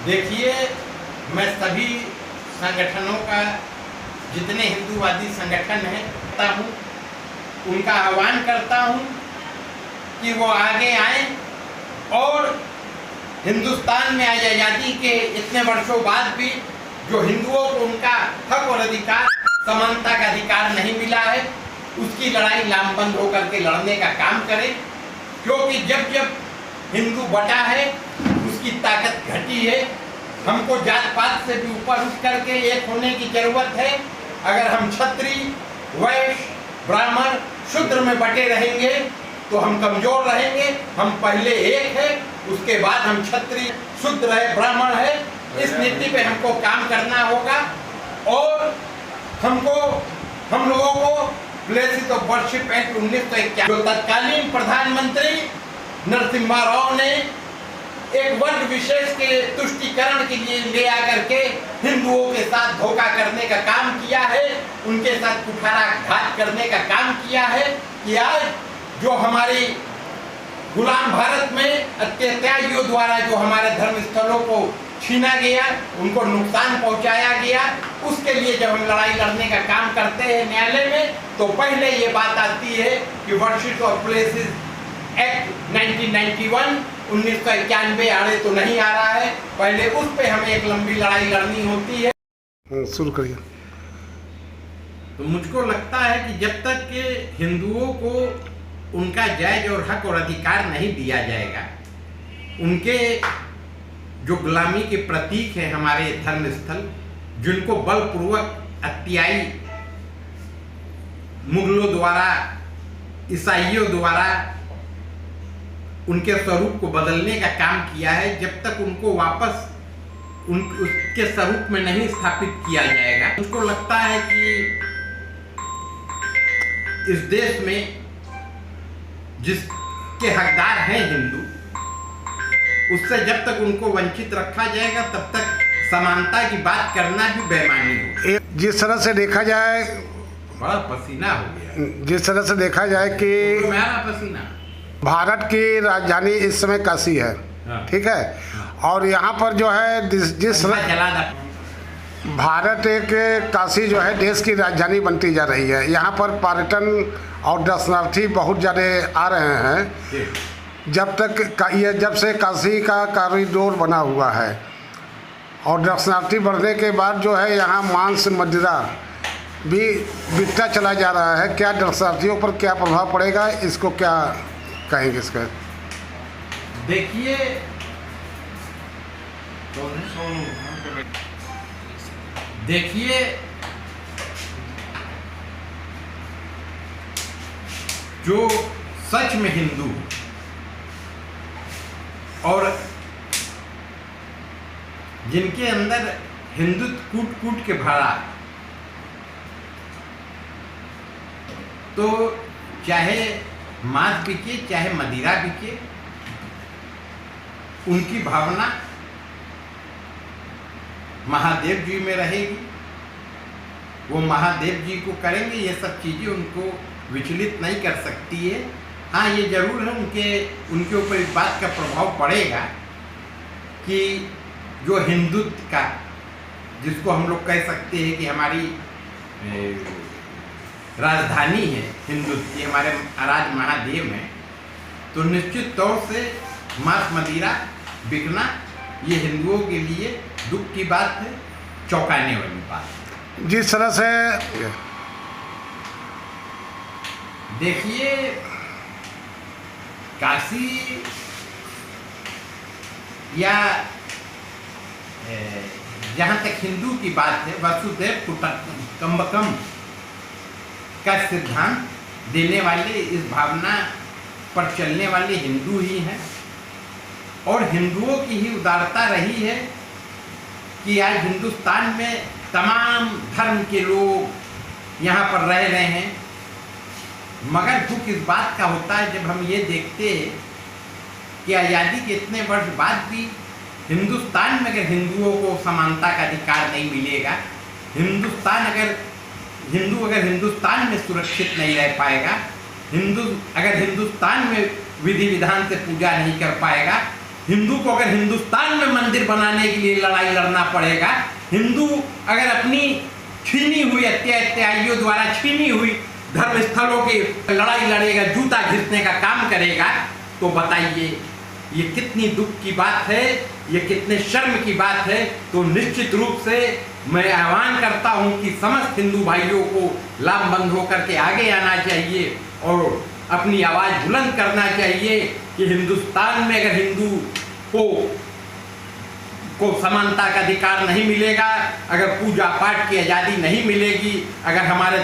देखिए, मैं सभी संगठनों का, जितने हिंदूवादी संगठन हैं, करता हूँ, उनका आह्वान करता हूँ कि वो आगे आएं और हिंदुस्तान में आज आज़ादी के इतने वर्षों बाद भी जो हिंदुओं को उनका हक और अधिकार, समानता का अधिकार नहीं मिला है, उसकी लड़ाई लामबंद होकर के लड़ने का काम करें। क्योंकि जब जब हिंदू बटा है, उसकी ताकत घटी है। हमको जात पात से भी ऊपर उठ करके एक होने की जरूरत है। अगर हम क्षत्रिय, वैश्य, ब्राह्मण, शूद्र में बटे रहेंगे तो हम कमजोर रहेंगे। हम पहले एक है, उसके बाद हम क्षत्रिय, शूद्र है, ब्राह्मण है। इस नीति पे हमको काम करना होगा और हम लोगों को प्लेसेस ऑफ वर्शिप एक्ट 1951 जो तत्कालीन प्रधानमंत्री नरसिम्हा राव ने एक वर्ग विशेष के तुष्टीकरण के लिए ले आकर के हिंदुओं के साथ धोखा करने का काम किया है, उनके साथ कुठाराघात करने का काम किया है कि आज जो हमारी गुलाम भारत में अत्याचारियों द्वारा जो हमारे धर्म स्थलों को छीना गया, उनको नुकसान पहुंचाया गया, उसके लिए जब हम लड़ाई लड़ने का काम करते हैं न्यायालय में, तो पहले ये बात आती है कि वर्शिप ऑफ प्लेसेस एक्ट 1991 आड़े तो नहीं आ रहा है। पहले उस पे हमें एक लंबी लड़ाई लड़नी होती है। शुरू करिए। तो मुझको लगता है कि जब तक के हिंदुओं को उनका जायज और हक और अधिकार नहीं दिया जाएगा, उनके जो गुलामी के प्रतीक हैं हमारे धर्म स्थल, जिनको बलपूर्वक अत्याई मुगलों द्वारा, ईसाइयों द्वारा उनके स्वरूप को बदलने का काम किया है, जब तक उनको वापस उसके स्वरूप में नहीं स्थापित किया जाएगा, मुझको लगता है कि इस देश में जिसके हकदार हैं हिंदू, उससे जब तक उनको वंचित रखा जाएगा तब तक समानता की बात करना भी बेईमानी होगी। जिस तरह से देखा जाए, बड़ा पसीना हो गया। जिस तरह से देखा जाए कि मेरा पसीना, भारत की राजधानी इस समय काशी है, ठीक है, और यहाँ पर जो है जिस भारत एक काशी जो है देश की राजधानी बनती जा रही है। यहाँ पर पर्यटन और दर्शनार्थी बहुत ज़्यादा आ रहे हैं। जब से काशी का कॉरिडोर बना हुआ है और दर्शनार्थी बढ़ने के बाद जो है यहाँ मांस मदिरा भी बिकता चला जा रहा है। क्या दर्शनार्थियों पर क्या प्रभाव पड़ेगा, इसको क्या कहेंगे इसका? देखिए, जो सच में हिंदू और जिनके अंदर हिंदुत्व कूट कूट के भरा, तो चाहे मांस बिके चाहे मदिरा बिके, उनकी भावना महादेव जी में रहेगी। वो महादेव जी को करेंगे, ये सब चीज़ें उनको विचलित नहीं कर सकती है। हाँ, ये जरूर है उनके ऊपर इस बात का प्रभाव पड़ेगा कि जो हिंदुत्व का, जिसको हम लोग कह सकते हैं कि हमारी राजधानी है हिंदुत्व की, हमारे राज महादेव हैं, तो निश्चित तौर से मांस मदिरा बिकना ये हिंदुओं के लिए दुख की बात है, चौंकाने वाली बात। जिस तरह से देखिए, काशी या जहाँ तक हिंदू की बात है, वसुधैव कुटुम्बकम का सिद्धांत देने वाले, इस भावना पर चलने वाले हिंदू ही हैं। और हिंदुओं की ही उदारता रही है कि आज हिंदुस्तान में तमाम धर्म के लोग यहाँ पर रह रहे हैं। मगर दुख इस बात का होता है जब हम ये देखते हैं कि आज़ादी के इतने वर्ष बाद भी हिंदुस्तान में अगर हिंदुओं को समानता का अधिकार नहीं मिलेगा, हिंदू अगर हिंदुस्तान में सुरक्षित नहीं रह पाएगा, अगर हिंदुस्तान में विधि विधान से पूजा नहीं कर पाएगा, हिंदू को अगर हिंदुस्तान में मंदिर बनाने के लिए लड़ाई लड़ना पड़ेगा, हिंदू अगर अपनी छीनी हुई अत्याचारियों द्वारा छीनी हुई धर्म स्थलों की लड़ाई लड़ेगा, जूता घिसने का काम करेगा, तो बताइए ये कितनी दुख की बात है, ये कितने शर्म की बात है। तो निश्चित रूप से मैं आह्वान करता हूं कि समस्त हिंदू भाइयों को लामबंद होकर के आगे आना चाहिए और अपनी आवाज़ बुलंद करना चाहिए कि हिंदुस्तान में अगर हिंदू को समानता का अधिकार नहीं मिलेगा, अगर पूजा पाठ की आज़ादी नहीं मिलेगी, अगर हमारे